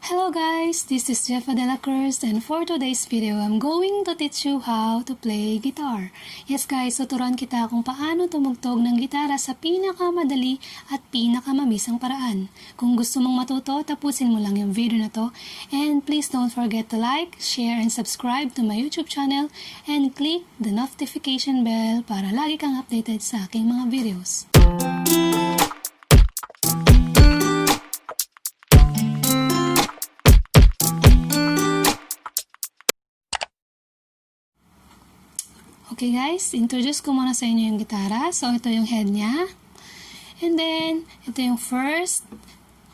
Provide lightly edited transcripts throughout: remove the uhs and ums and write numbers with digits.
Hello guys, this is Jeffa de la Cruz, and for today's video, I'm going to teach you how to play guitar. Yes guys, tuturuan kita kung paano tumugtog ng gitara sa pinakamadali at pinakamabisang paraan. Kung gusto mong matuto, tapusin mo lang yung video na to. And please don't forget to like, share, and subscribe to my YouTube channel and click the notification bell para lagi kang updated sa aking mga videos. Okay guys, introduce ko muna sa inyo yung gitara. So, ito yung head niya. And then, ito yung first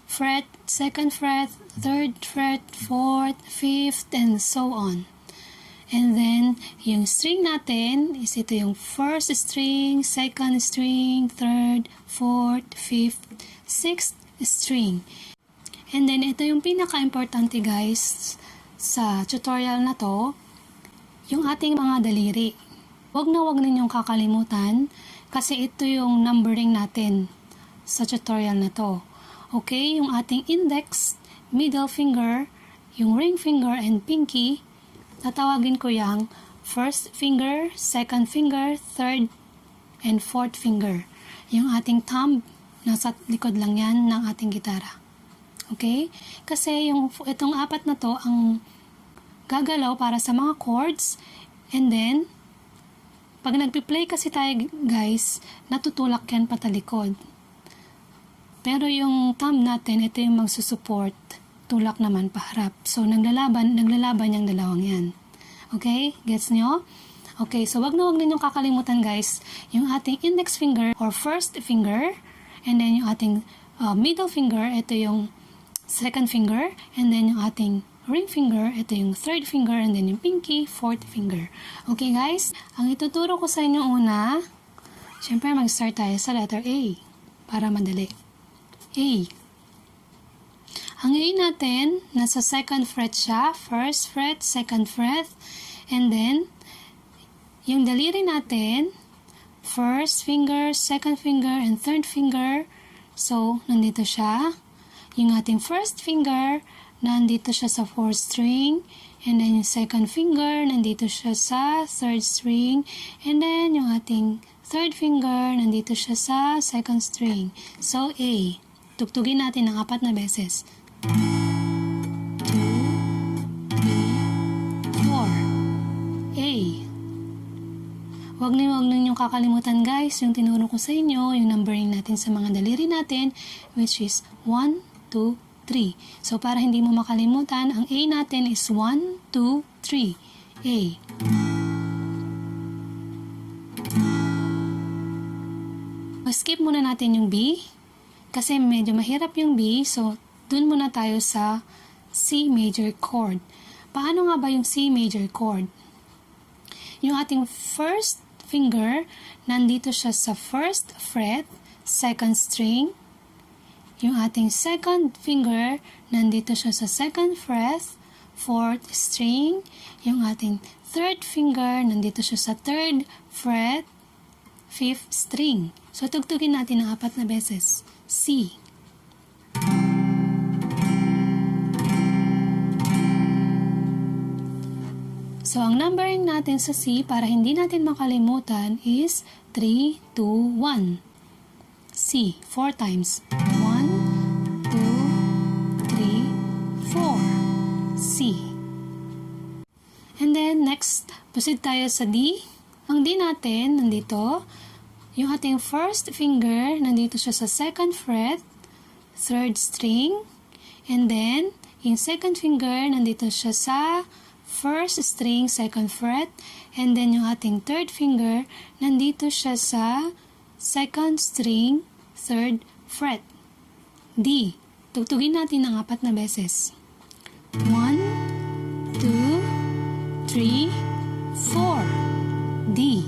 fret, second fret, third fret, fourth, fifth, and so on. And then, yung string natin is ito yung first string, second string, third, fourth, fifth, sixth string. And then, ito yung pinaka-importante guys sa tutorial na to, yung ating mga daliri. Wag ninyong kakalimutan kasi ito yung numbering natin sa tutorial na to. Okay, yung ating index, middle finger, yung ring finger, and pinky, tatawagin ko yung first finger, second finger, third, and fourth finger. Yung ating thumb, nasa likod lang yan ng ating gitara. Okay? Kasi itong apat na to ang gagalaw para sa mga chords, and then pag nagpi-play kasi tayo guys, natutulak yan patalikod. Pero yung thumb natin, ito yung magsusupport. Tulak naman paharap. So, naglalaban yung dalawang yan. Okay? Gets nyo? Okay, so wag ninyong kakalimutan guys, yung ating index finger or first finger, and then yung ating middle finger, ito yung second finger, and then yung ating ring finger, ito yung third finger, and then yung pinky, fourth finger. Okay guys, ang ituturo ko sa inyo una, syempre mag-start tayo sa letter A, para madali. A. Ang A natin, nasa second fret siya, first fret, second fret, and then, yung daliri natin, first finger, second finger, and third finger, so, nandito siya. Yung ating first finger, nandito siya sa fourth string, and then yung second finger, nandito siya sa third string, and then yung ating third finger, nandito siya sa second string. So, A. Tugtugin natin ng 4 na beses. 2, 3, 4. A. Huwag ninyong kakalimutan guys, yung tinuro ko sa inyo, yung numbering natin sa mga daliri natin, which is 1, 2, 3. So, para hindi mo makalimutan, ang A natin is 1, 2, 3. A. Skip muna natin yung B kasi medyo mahirap yung B. So, dun muna tayo sa C major chord. Paano nga ba yung C major chord? Yung ating first finger, nandito siya sa first fret, second string. Yung ating second finger, nandito siya sa second fret, fourth string. Yung ating third finger, nandito siya sa third fret, fifth string. So, tugtugin natin ng 4 na beses. C. So, ang numbering natin sa C, para hindi natin makalimutan, is 3, 2, 1. C. 4 times. 4. C. And then, next, proceed tayo sa D. Ang D natin, nandito, yung ating first finger, nandito siya sa second fret, third string, and then, yung second finger, nandito siya sa first string, second fret, and then yung ating third finger, nandito siya sa second string, third fret. D. Tugtugin natin ng 4 na beses. 1, 2, 3, 4. D.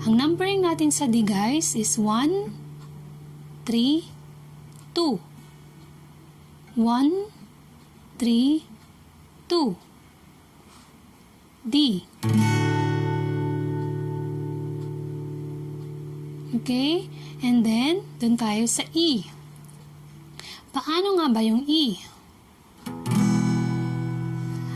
Ang numbering natin sa D guys is 1, 3, 2. 1, 3, 2. D. Okay? And then, dun tayo sa E. Paano nga ba yung E?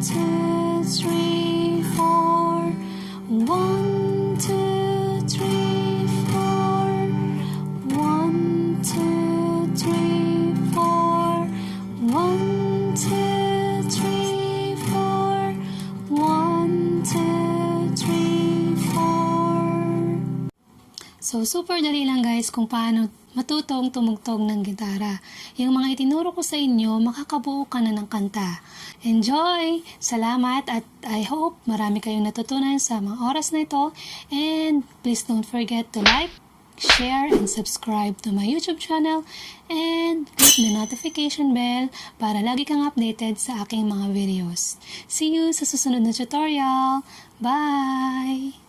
2, 3, 4. 1, 2, 3, 4. 1, 2, 3, 4. 1, 2, 3, 4. 1, 2, 3, 4. So, super dali lang guys kung paano matutong tumugtog ng gitara. Yung mga itinuro ko sa inyo, makakabuo ka na ng kanta. Enjoy! Salamat at I hope marami kayong natutunan sa mga oras na ito. And please don't forget to like, share, and subscribe to my YouTube channel and click the notification bell para lagi kang updated sa aking mga videos. See you sa susunod na tutorial. Bye!